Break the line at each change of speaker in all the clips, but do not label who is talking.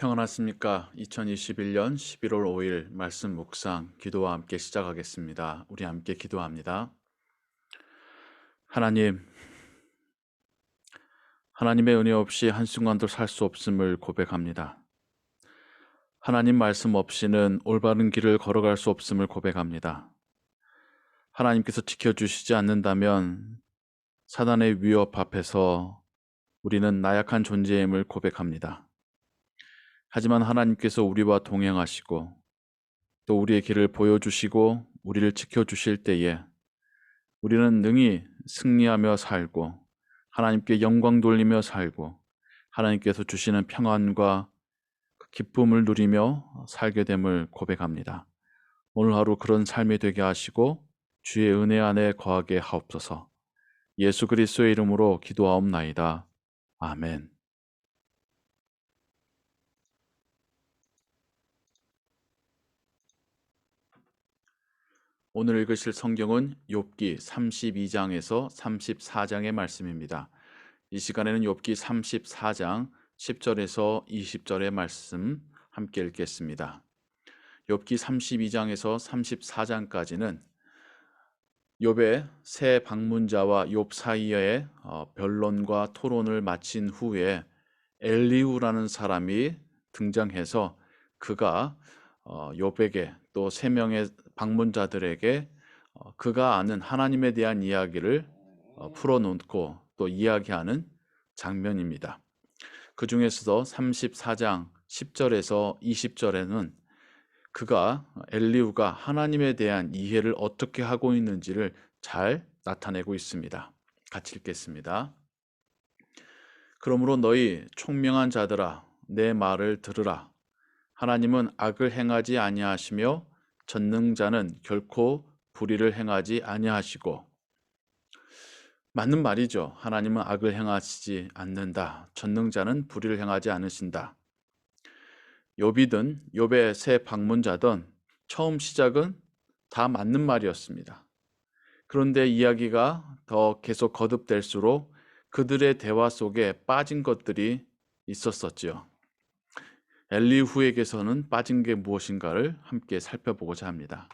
평안하십니까? 2021년 11월 5일 말씀 묵상 기도와 함께 시작하겠습니다. 우리 함께 기도합니다. 하나님, 하나님의 은혜 없이 한순간도 살 수 없음을 고백합니다. 하나님 말씀 없이는 올바른 길을 걸어갈 수 없음을 고백합니다. 하나님께서 지켜주시지 않는다면 사단의 위협 앞에서 우리는 나약한 존재임을 고백합니다. 하지만 하나님께서 우리와 동행하시고 또 우리의 길을 보여주시고 우리를 지켜주실 때에 우리는 능히 승리하며 살고 하나님께 영광 돌리며 살고 하나님께서 주시는 평안과 그 기쁨을 누리며 살게 됨을 고백합니다. 오늘 하루 그런 삶이 되게 하시고 주의 은혜 안에 거하게 하옵소서. 예수 그리스도의 이름으로 기도하옵나이다. 아멘. 오늘 읽으실 성경은 욥기 32장에서 34장의 말씀입니다. 이 시간에는 욥기 34장 10절에서 20절의 말씀 함께 읽겠습니다. 욥기 32장에서 34장까지는 욥의 세 방문자와 욥 사이의 변론과 토론을 마친 후에 엘리후라는 사람이 등장해서 그가 욥에게 또 세 명의 방문자들에게 그가 아는 하나님에 대한 이야기를 풀어놓고 또 이야기하는 장면입니다. 그 중에서도 34장 10절에서 20절에는 그가 엘리후가 하나님에 대한 이해를 어떻게 하고 있는지를 잘 나타내고 있습니다. 같이 읽겠습니다. 그러므로 너희 총명한 자들아 내 말을 들으라. 하나님은 악을 행하지 아니하시며 전능자는 결코 불의를 행하지 아니하시고. 맞는 말이죠. 하나님은 악을 행하시지 않는다. 전능자는 불의를 행하지 않으신다. 욥이든 욥의 새 방문자든 처음 시작은 다 맞는 말이었습니다. 그런데 이야기가 더 계속 거듭될수록 그들의 대화 속에 빠진 것들이 있었었지요. 엘리후에게서는 빠진 게 무엇인가를 함께 살펴보고자 합니다.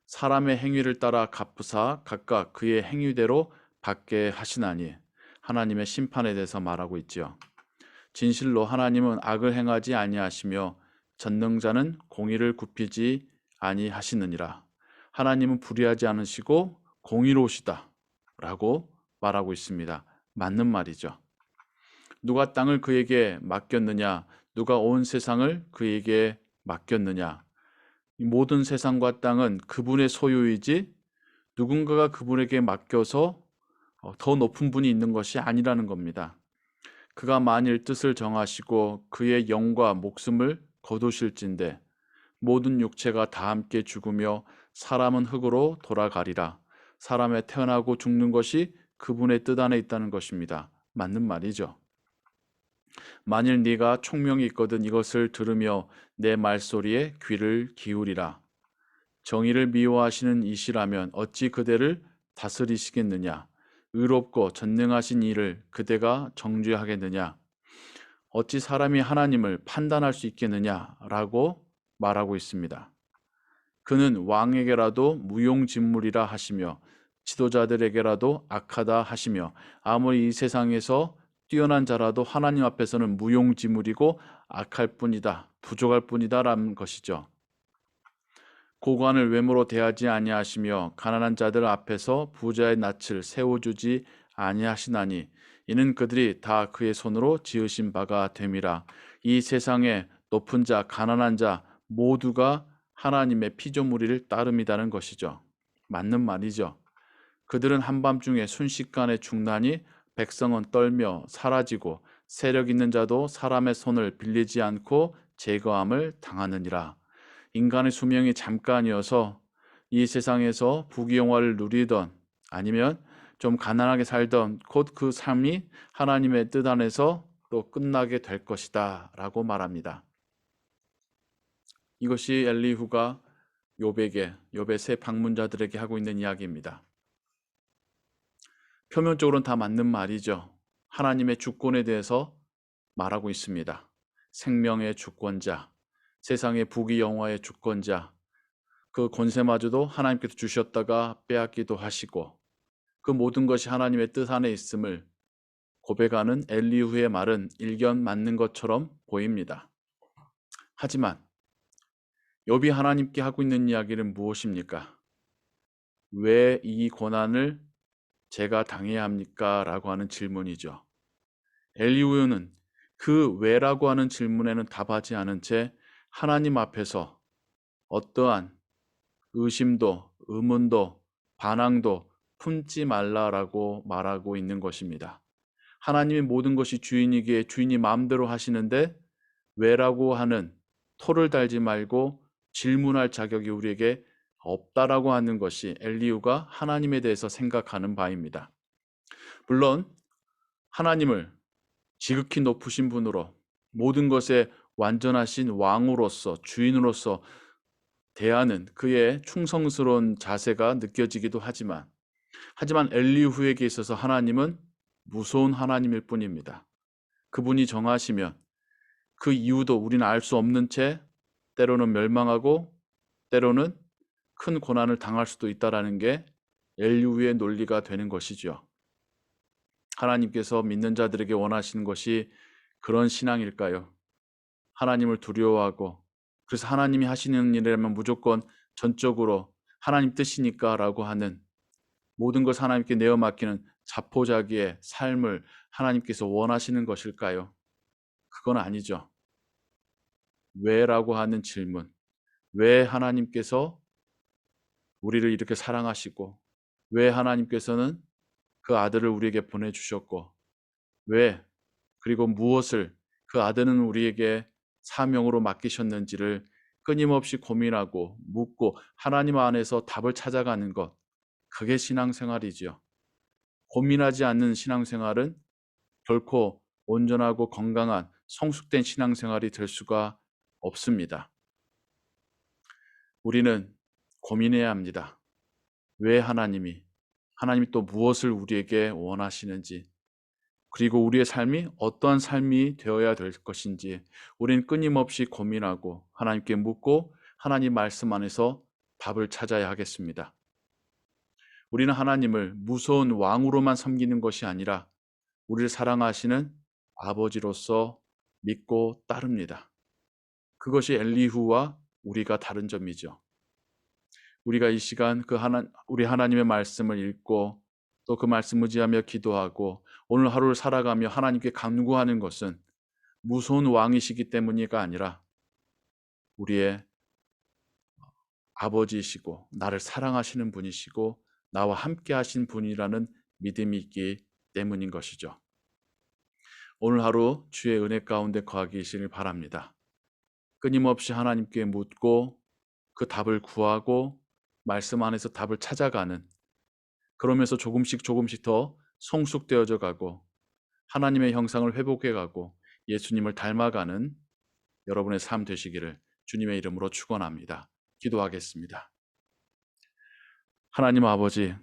사람의 행위를 따라 갚으사 각각 그의 행위대로 받게 하시나니 하나님의 심판에 대해서 말하고 있지요. 진실로 하나님은 악을 행하지 아니하시며 전능자는 공의를 굽히지 아니하시느니라. 하나님은 불의하지 않으시고 공의로우시다 라고 말하고 있습니다. 맞는 말이죠. 누가 땅을 그에게 맡겼느냐? 누가 온 세상을 그에게 맡겼느냐? 이 모든 세상과 땅은 그분의 소유이지 누군가가 그분에게 맡겨서 더 높은 분이 있는 것이 아니라는 겁니다. 그가 만일 뜻을 정하시고 그의 영과 목숨을 거두실진대 모든 육체가 다 함께 죽으며 사람은 흙으로 돌아가리라. 사람의 태어나고 죽는 것이 그분의 뜻 안에 있다는 것입니다. 맞는 말이죠. 만일 네가 총명이 있거든 이것을 들으며 내 말소리에 귀를 기울이라. 정의를 미워하시는 이시라면 어찌 그대를 다스리시겠느냐? 의롭고 전능하신 이를 그대가 정죄하겠느냐? 어찌 사람이 하나님을 판단할 수 있겠느냐라고 말하고 있습니다. 그는 왕에게라도 무용진물이라 하시며 지도자들에게라도 악하다 하시며 아무리 이 세상에서 뛰어난 자라도 하나님 앞에서는 무용지물이고 악할 뿐이다, 부족할 뿐이다라는 것이죠. 고관을 외모로 대하지 아니하시며 가난한 자들 앞에서 부자의 낯을 세워주지 아니하시나니 이는 그들이 다 그의 손으로 지으신 바가 됨이라. 이 세상에 높은 자, 가난한 자 모두가 하나님의 피조물이를 따름이다는 것이죠. 맞는 말이죠. 그들은 한밤중에 순식간에 죽나니 백성은 떨며 사라지고 세력 있는 자도 사람의 손을 빌리지 않고 제거함을 당하느니라. 인간의 수명이 잠깐이어서 이 세상에서 부귀영화를 누리던 아니면 좀 가난하게 살던 곧 그 삶이 하나님의 뜻 안에서 또 끝나게 될 것이다 라고 말합니다. 이것이 엘리후가 욥의 세 방문자들에게 하고 있는 이야기입니다. 표면적으로는 다 맞는 말이죠. 하나님의 주권에 대해서 말하고 있습니다. 생명의 주권자, 세상의 부귀영화의 주권자, 그 권세마저도 하나님께서 주셨다가 빼앗기도 하시고 그 모든 것이 하나님의 뜻 안에 있음을 고백하는 엘리후의 말은 일견 맞는 것처럼 보입니다. 하지만 욥이 하나님께 하고 있는 이야기는 무엇입니까? 왜 이 고난을 제가 당해야 합니까? 라고 하는 질문이죠. 엘리후는 그 왜라고 하는 질문에는 답하지 않은 채 하나님 앞에서 어떠한 의심도, 의문도, 반항도 품지 말라라고 말하고 있는 것입니다. 하나님의 모든 것이 주인이기에 주인이 마음대로 하시는데 왜라고 하는 토를 달지 말고 질문할 자격이 우리에게 없다라고 하는 것이 엘리후가 하나님에 대해서 생각하는 바입니다. 물론 하나님을 지극히 높으신 분으로 모든 것에 완전하신 왕으로서 주인으로서 대하는 그의 충성스러운 자세가 느껴지기도 하지만 엘리후에게 있어서 하나님은 무서운 하나님일 뿐입니다. 그분이 정하시면 그 이유도 우리는 알 수 없는 채 때로는 멸망하고 때로는 큰 고난을 당할 수도 있다라는 게 엘리후의 논리가 되는 것이죠. 하나님께서 믿는 자들에게 원하시는 것이 그런 신앙일까요? 하나님을 두려워하고 그래서 하나님이 하시는 일이라면 무조건 전적으로 하나님 뜻이니까 라고 하는 모든 것을 하나님께 내어 맡기는 자포자기의 삶을 하나님께서 원하시는 것일까요? 그건 아니죠. 왜라고 하는 질문, 왜 하나님께서 우리를 이렇게 사랑하시고 왜 하나님께서는 그 아들을 우리에게 보내주셨고 왜 그리고 무엇을 그 아들은 우리에게 사명으로 맡기셨는지를 끊임없이 고민하고 묻고 하나님 안에서 답을 찾아가는 것, 그게 신앙생활이지요. 고민하지 않는 신앙생활은 결코 온전하고 건강한 성숙된 신앙생활이 될 수가 없습니다. 우리는 고민해야 합니다. 왜 하나님이 또 무엇을 우리에게 원하시는지, 그리고 우리의 삶이 어떠한 삶이 되어야 될 것인지 우리는 끊임없이 고민하고 하나님께 묻고 하나님 말씀 안에서 답을 찾아야 하겠습니다. 우리는 하나님을 무서운 왕으로만 섬기는 것이 아니라 우리를 사랑하시는 아버지로서 믿고 따릅니다. 그것이 엘리후와 우리가 다른 점이죠. 우리가 이 시간 우리 하나님의 말씀을 읽고 또 그 말씀 의지하며 기도하고 오늘 하루를 살아가며 하나님께 간구하는 것은 무서운 왕이시기 때문이가 아니라 우리의 아버지이시고 나를 사랑하시는 분이시고 나와 함께 하신 분이라는 믿음이 있기 때문인 것이죠. 오늘 하루 주의 은혜 가운데 거하게 하시길 바랍니다. 끊임없이 하나님께 묻고 그 답을 구하고 말씀 안에서 답을 찾아가는, 그러면서 조금씩 더 성숙되어져 가고 하나님의 형상을 회복해 가고 예수님을 닮아가는 여러분의 삶 되시기를 주님의 이름으로 축원합니다. 기도하겠습니다. 하나님 아버지,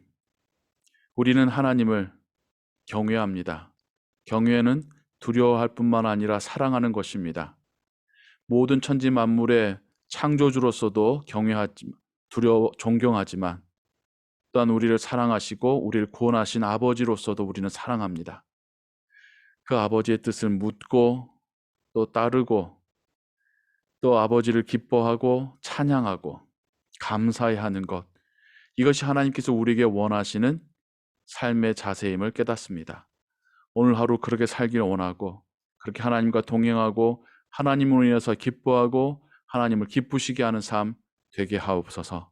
우리는 하나님을 경외합니다. 경외는 두려워할 뿐만 아니라 사랑하는 것입니다. 모든 천지 만물의 창조주로서도 존경하지만 또한 우리를 사랑하시고 우리를 구원하신 아버지로서도 우리는 사랑합니다. 그 아버지의 뜻을 묻고 또 따르고 또 아버지를 기뻐하고 찬양하고 감사해하는 것, 이것이 하나님께서 우리에게 원하시는 삶의 자세임을 깨닫습니다. 오늘 하루 그렇게 살기를 원하고 그렇게 하나님과 동행하고 하나님으로 인해서 기뻐하고 하나님을 기쁘시게 하는 삶 되게 하옵소서.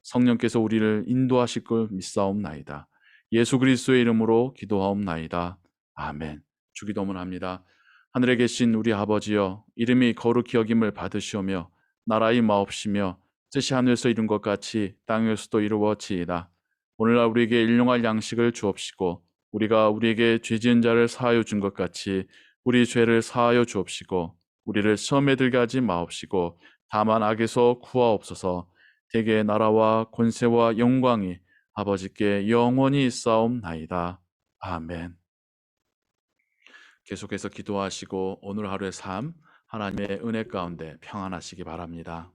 성령께서 우리를 인도하실 걸 믿사옵나이다. 예수 그리스도의 이름으로 기도하옵나이다. 아멘. 주기도문 합니다. 하늘에 계신 우리 아버지여, 이름이 거룩히 여김을 받으시오며 나라의 마옵시며 뜻이 하늘에서 이룬 것 같이 땅에서도 이루어지이다. 오늘날 우리에게 일용할 양식을 주옵시고 우리가 우리에게 죄 지은 자를 사하여 준 것 같이 우리 죄를 사하여 주옵시고 우리를 시험에 들게 하지 마옵시고 다만 악에서 구하옵소서. 대개 나라와 권세와 영광이 아버지께 영원히 있사옵나이다. 아멘. 계속해서 기도하시고 오늘 하루의 삶 하나님의 은혜 가운데 평안하시기 바랍니다.